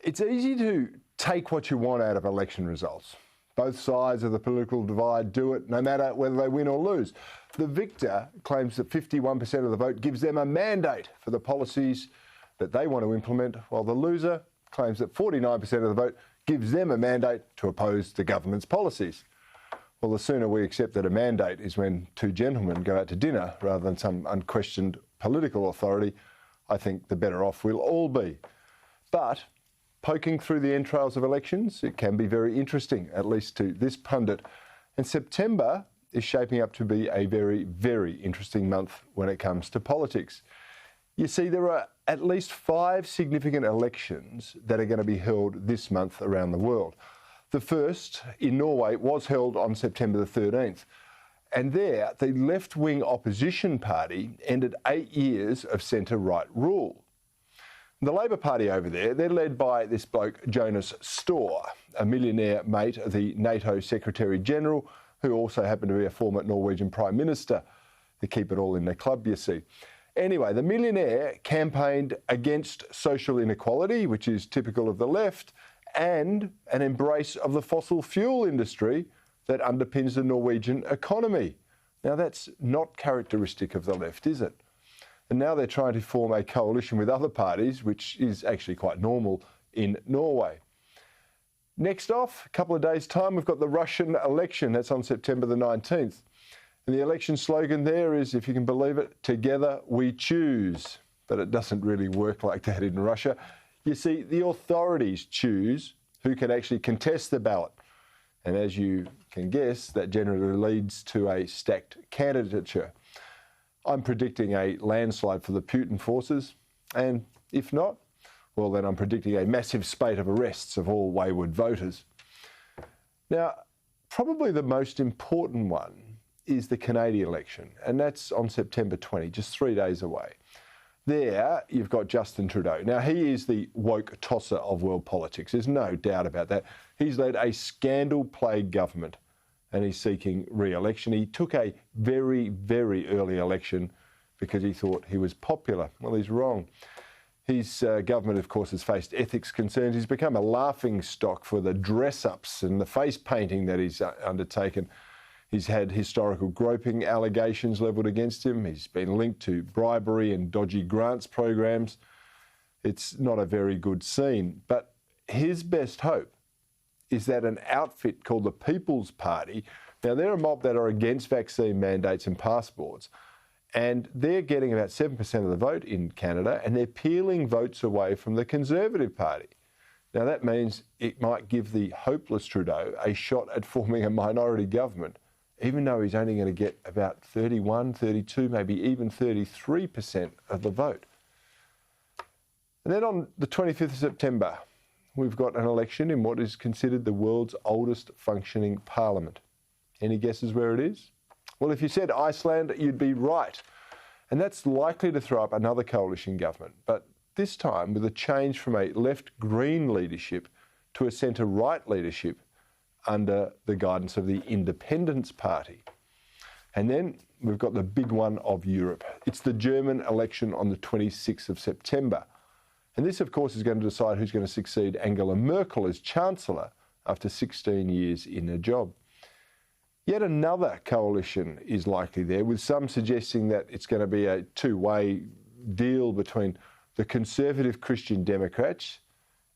It's easy to take what you want out of election results. Both sides of the political divide do it, no matter whether they win or lose. The victor claims that 51% of the vote gives them a mandate for the policies that they want to implement, while the loser claims that 49% of the vote gives them a mandate to oppose the government's policies. Well, the sooner we accept that a mandate is when two gentlemen go out to dinner rather than some unquestioned political authority, I think the better off we'll all be. But poking through the entrails of elections, it can be very interesting, at least to this pundit. And September is shaping up to be a very, very interesting month when it comes to politics. You see, there are at least 5 significant elections that are going to be held this month around the world. The first, in Norway, was held on September the 13th. And there, the left-wing opposition party ended 8 years of centre-right rule. The Labour Party over there, they're led by this bloke, Jonas Støre, a millionaire mate of the NATO Secretary-General, who also happened to be a former Norwegian Prime Minister. They keep it all in their club, you see. Anyway, the millionaire campaigned against social inequality, which is typical of the left, and an embrace of the fossil fuel industry that underpins the Norwegian economy. Now, that's not characteristic of the left, is it? And now they're trying to form a coalition with other parties, which is actually quite normal in Norway. Next off, a couple of days' time, we've got the Russian election. That's on September the 19th. And the election slogan there is, if you can believe it, "Together we choose." But it doesn't really work like that in Russia. You see, the authorities choose who can actually contest the ballot. And as you can guess, that generally leads to a stacked candidature. I'm predicting a landslide for the Putin forces, and if not, well, then I'm predicting a massive spate of arrests of all wayward voters. Now, probably the most important one is the Canadian election, and that's on September 20, just 3 days away. There, you've got Justin Trudeau. Now, he is the woke tosser of world politics. There's no doubt about that. He's led a scandal-plagued government, and he's seeking re-election. He took a very, very early election because he thought he was popular. Well, he's wrong. His government, of course, has faced ethics concerns. He's become a laughingstock for the dress-ups and the face painting that he's undertaken. He's had historical groping allegations levelled against him. He's been linked to bribery and dodgy grants programs. It's not a very good scene. But his best hope is that an outfit called the People's Party, now they're a mob that are against vaccine mandates and passports, and they're getting about 7% of the vote in Canada, and they're peeling votes away from the Conservative Party. Now that means it might give the hopeless Trudeau a shot at forming a minority government, even though he's only going to get about 31, 32, maybe even 33% of the vote. And then on the 25th of September, we've got an election in what is considered the world's oldest functioning parliament. Any guesses where it is? Well, if you said Iceland, you'd be right. And that's likely to throw up another coalition government, but this time with a change from a left-green leadership to a centre-right leadership under the guidance of the Independence Party. And then we've got the big one of Europe. It's the German election on the 26th of September. And this, of course, is going to decide who's going to succeed Angela Merkel as Chancellor after 16 years in a job. Yet another coalition is likely there, with some suggesting that it's going to be a two-way deal between the conservative Christian Democrats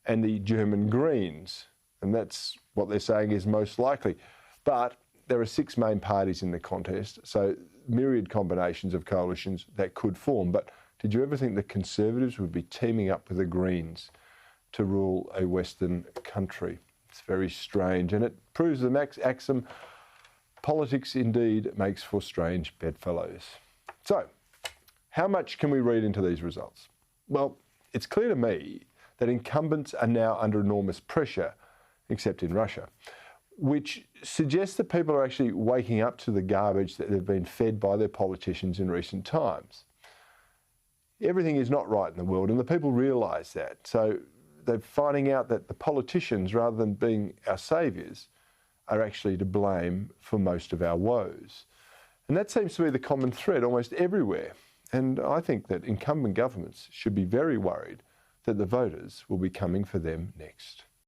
and the German Greens. And that's what they're saying is most likely. But there are 6 main parties in the contest, so myriad combinations of coalitions that could form. But did you ever think the Conservatives would be teaming up with the Greens to rule a Western country? It's very strange, and it proves the axiom, politics indeed makes for strange bedfellows. So, how much can we read into these results? Well, it's clear to me that incumbents are now under enormous pressure, except in Russia, which suggests that people are actually waking up to the garbage that they've been fed by their politicians in recent times. Everything is not right in the world, and the people realise that. So they're finding out that the politicians, rather than being our saviours, are actually to blame for most of our woes. And that seems to be the common thread almost everywhere. And I think that incumbent governments should be very worried that the voters will be coming for them next.